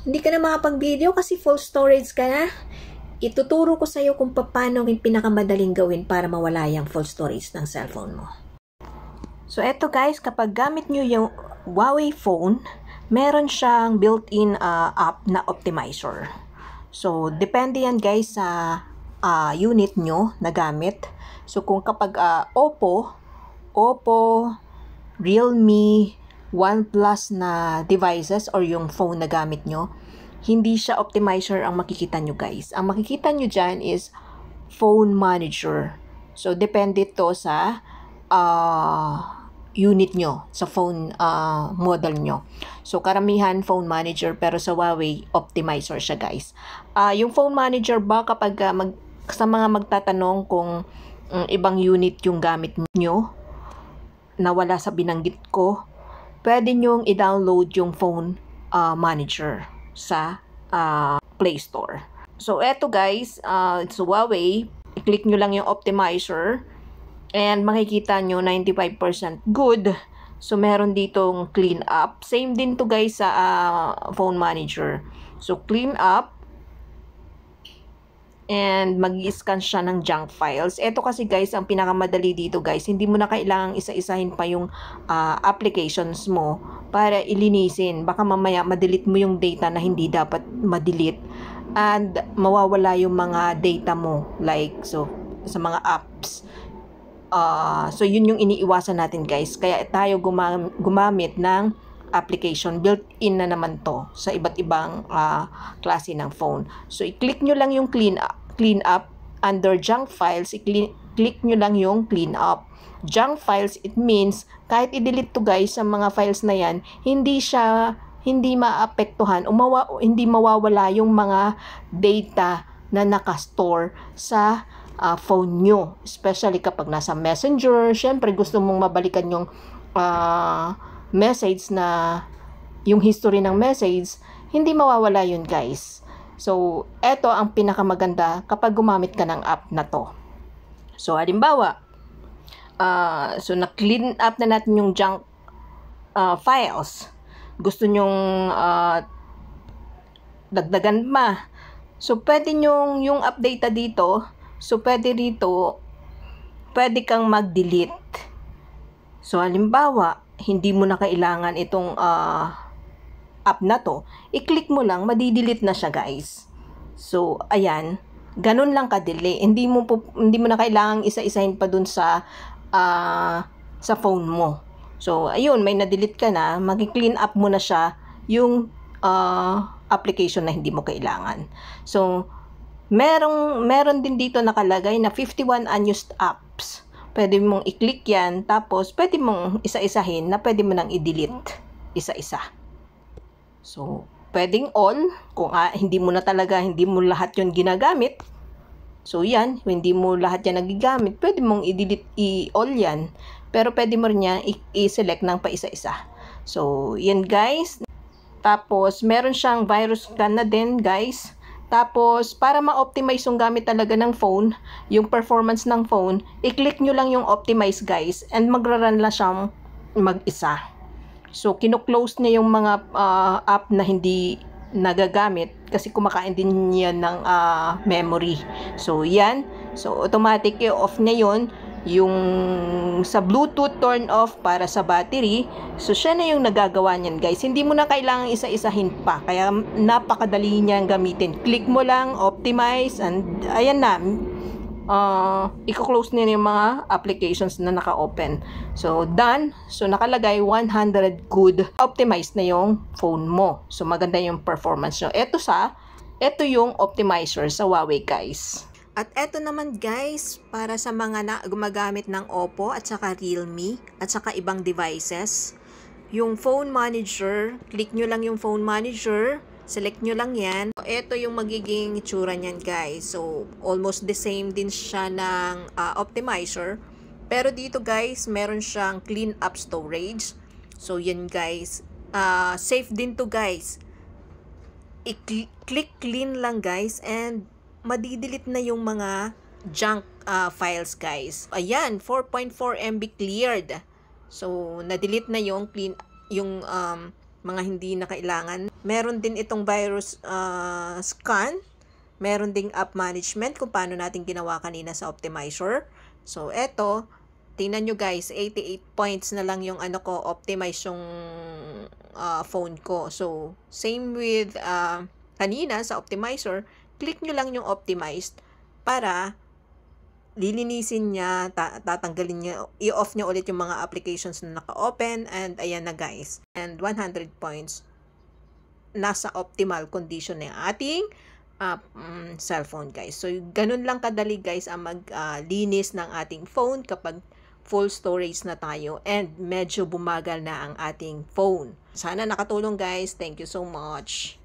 Hindi ka na makapag-video kasi full storage ka na. Ituturo ko sa'yo kung paano yung pinakamadaling gawin para mawala yung full storage ng cellphone mo. So, eto guys, kapag gamit nyo yung Huawei phone, meron siyang built-in app na optimizer. So, depende yan guys sa unit nyo na gamit. So, kung kapag Oppo, Realme, OnePlus na devices or yung phone na gamit nyo, hindi siya optimizer ang makikita nyo guys. Ang makikita nyo dyan is phone manager. So, depende to sa unit nyo, sa phone model nyo. So, karamihan phone manager, pero sa Huawei, optimizer siya guys. Yung phone manager ba kapag sa mga magtatanong kung ibang unit yung gamit nyo na wala sa binanggit ko, pwede nyong i-download yung phone manager sa Play Store. So, eto guys, it's Huawei. I-click nyo lang yung optimizer and makikita nyo 95% good. So, meron ditong clean up. Same din to guys sa phone manager. So, clean up and mag-i-scan siya ng junk files. Ito kasi guys, ang pinakamadali dito guys, hindi mo na kailangang isa-isahin pa yung applications mo para ilinisin. Baka mamaya ma-delete mo yung data na hindi dapat ma-delete and mawawala yung mga data mo, like so sa mga apps. So yun yung iniiwasan natin guys. Kaya tayo gumamit ng application, built-in na naman to sa iba't ibang klase ng phone. So i-click nyo lang yung clean up under junk files. I-click nyo lang yung clean up. Junk files, it means kahit i-delete to guys sa mga files na yan, hindi maapektuhan o hindi mawawala yung mga data na nakastore sa phone nyo. Especially kapag nasa Messenger, syempre gusto mong mabalikan yung message na yung history ng message, hindi mawawala yun guys. So, eto ang pinakamaganda kapag gumamit ka ng app na to. So, halimbawa, so na-clean up na natin yung junk files. Gusto nyong dagdagan pa. So, pwede nyong yung update dito. So, pwede kang mag-delete. So, halimbawa, hindi mo na kailangan itong app na to, i-click mo lang, madi-delete na siya guys. So, ayan, ganun lang kadali. Hindi mo na kailangan isa-isahin pa dun sa phone mo. So, ayun, may na-delete ka na, mag-clean up mo na siya yung application na hindi mo kailangan. So, meron din dito nakalagay na 51 unused apps. Pwede mong i-click yan, tapos pwede mong isa-isahin na pwede mo nang i-delete isa-isa. So, pwedeng all, kung hindi mo lahat yon ginagamit. So, yan, hindi mo lahat yan nagigamit, pwede mong i-delete all yan. Pero pwede mo rin yan i-select ng pa isa-isa. So, yan guys. Tapos, meron siyang virus scan na din guys. Tapos, para ma-optimize yung gamit talaga ng phone, yung performance ng phone, i-click nyo lang yung optimize guys, and magra-run lang siyang mag-isa. So, kino-close niya yung mga app na hindi nagagamit kasi kumakain din yan ng memory. So, yan. So, automatic off na yun. Yung sa Bluetooth turn off para sa battery, so siya na yung nagagawa niyan guys. Hindi mo na kailangan isa-isahin pa, kaya napakadali niyang gamitin. Click mo lang, optimize, and ayan na, i-close niya yung mga applications na naka-open. So done. So nakalagay 100 good, optimized na yung phone mo. So maganda yung performance nyo. Ito yung optimizer sa Huawei guys. At eto naman guys, para sa mga gumagamit ng Oppo at saka Realme at saka ibang devices, yung phone manager, click nyo lang yung phone manager, select nyo lang yan. Ito yung magiging itsura nyan guys. So, almost the same din siya ng optimizer. Pero dito guys, meron siyang clean up storage. So, yan guys. Safe din to guys. I-click clean lang guys and madidelete na yung mga junk files guys. Ayan, 4.4 MB cleared. So, na-delete na yung mga hindi na kailangan. Meron din itong virus scan. Meron ding app management kung paano natin ginawa kanina sa optimizer. So, eto, tingnan nyo guys, 88 points na lang yung ano ko, optimize yung phone ko. So, same with kanina sa optimizer, click nyo lang yung optimized para lilinisin niya, tatanggalin niya, i-off niya ulit yung mga applications na naka-open, and ayan na guys. And 100 points, nasa optimal condition na yung ating cellphone guys. So, ganun lang kadali guys ang maglinis ng ating phone kapag full storage na tayo and medyo bumagal na ang ating phone. Sana nakatulong guys. Thank you so much.